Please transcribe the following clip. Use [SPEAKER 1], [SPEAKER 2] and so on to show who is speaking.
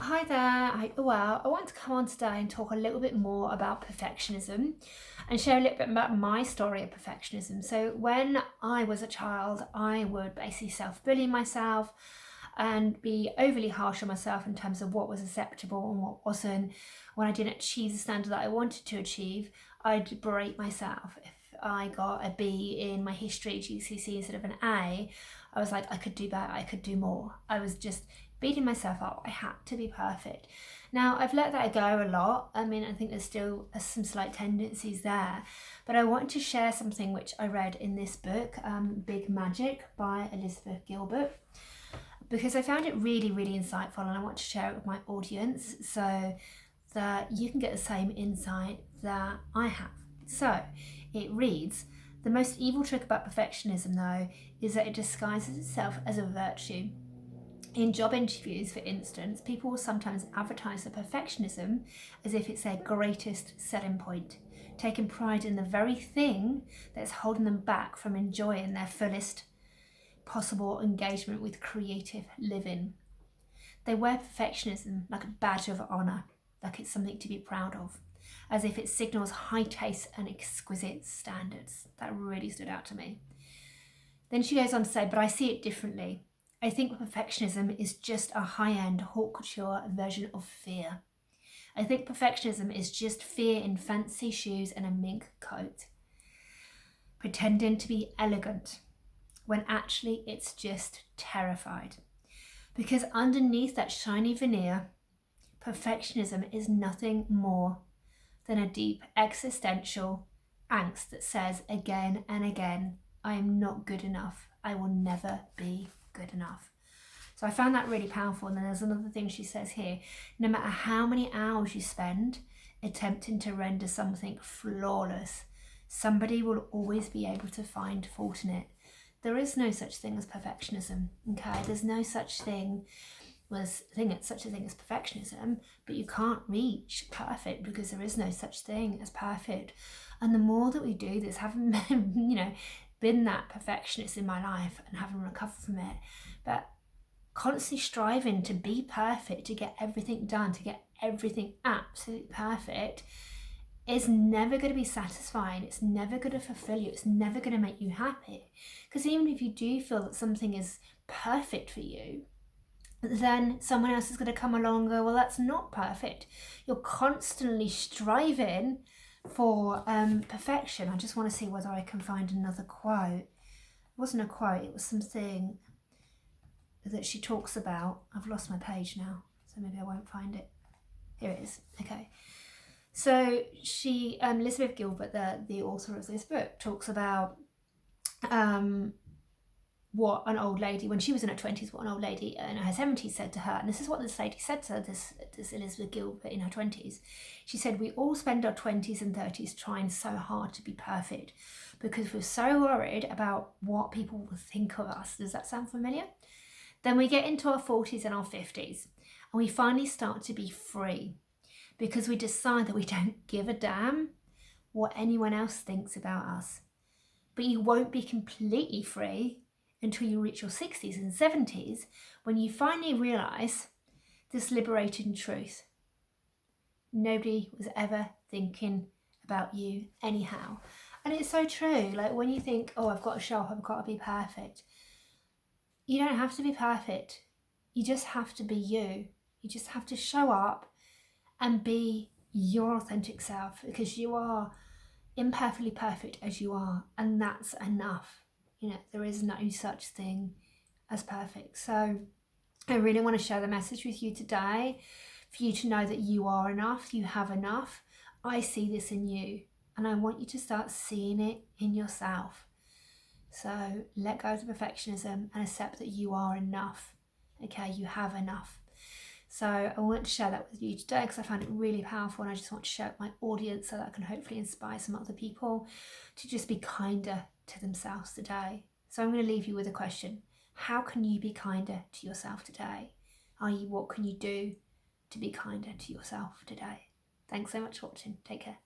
[SPEAKER 1] Hi there, I hope you're well. I want to come on today and talk a little bit more about perfectionism and share a little bit about my story of perfectionism. So when I was a child, I would basically self-bully myself and be overly harsh on myself in terms of what was acceptable and what wasn't. When I didn't achieve the standard that I wanted to achieve, I'd berate myself. If I got a B in my history GCSE instead of an A, I was like, I could do better, I could do more. I was just beating myself up. I had to be perfect. Now, I've let that go a lot. I mean, I think there's still some slight tendencies there, but I want to share something which I read in this book, Big Magic by Elizabeth Gilbert, because I found it really, really insightful, and I want to share it with my audience so that you can get the same insight that I have. So it reads, the most evil trick about perfectionism, though, is that it disguises itself as a virtue. In job interviews, for instance, people will sometimes advertise their perfectionism as if it's their greatest selling point, taking pride in the very thing that's holding them back from enjoying their fullest possible engagement with creative living. They wear perfectionism like a badge of honour, like it's something to be proud of, as if it signals high taste and exquisite standards. That really stood out to me. Then she goes on to say, but I see it differently. I think perfectionism is just a high-end haute couture version of fear. I think perfectionism is just fear in fancy shoes and a mink coat, pretending to be elegant, when actually it's just terrified. Because underneath that shiny veneer, perfectionism is nothing more than a deep existential angst that says again and again, I am not good enough. I will never be good enough. So I found that really powerful. And then there's another thing she says here, no matter how many hours you spend attempting to render something flawless, somebody will always be able to find fault in it. There is no such thing as perfectionism, okay? There's no such thing as perfectionism, but you can't reach perfect because there is no such thing as perfect. And the more that we do this, having been that perfectionist in my life and having recovered from it, but constantly striving to be perfect, to get everything done, to get everything absolutely perfect, is never going to be satisfying. It's never going to fulfill you. It's never going to make you happy. Because even if you do feel that something is perfect for you, then someone else is going to come along and go, well, that's not perfect. You're constantly striving for perfection. I just want to see whether I can find another quote. It wasn't a quote, it was something that she talks about. I've lost my page now, so maybe I won't find it. Here it is. Okay. So she, Elizabeth Gilbert, the author of this book, talks about what an old lady, when she was in her 20s, what an old lady in her 70s said to her. And this is what this lady said to her, this Elizabeth Gilbert in her 20s. She said, we all spend our 20s and 30s trying so hard to be perfect because we're so worried about what people will think of us. Does that sound familiar? Then we get into our 40s and our 50s and we finally start to be free because we decide that we don't give a damn what anyone else thinks about us. But you won't be completely free until you reach your 60s and 70s, when you finally realise this liberating truth. Nobody was ever thinking about you anyhow. And it's so true. Like when you think, oh, I've got to show up, I've got to be perfect. You don't have to be perfect. You just have to be you. You just have to show up and be your authentic self, because you are imperfectly perfect as you are, and that's enough. There is no such thing as perfect. So I really want to share the message with you today for you to know that you are enough, you have enough. I see this in you, and I want you to start seeing it in yourself. So let go of the perfectionism and accept that you are enough. Okay, you have enough. So I want to share that with you today because I found it really powerful, and I just want to share it with my audience so that I can hopefully inspire some other people to just be kinder to themselves today. So I'm going to leave you with a question. How can you be kinder to yourself today? I.e., what can you do to be kinder to yourself today? Thanks so much for watching. Take care.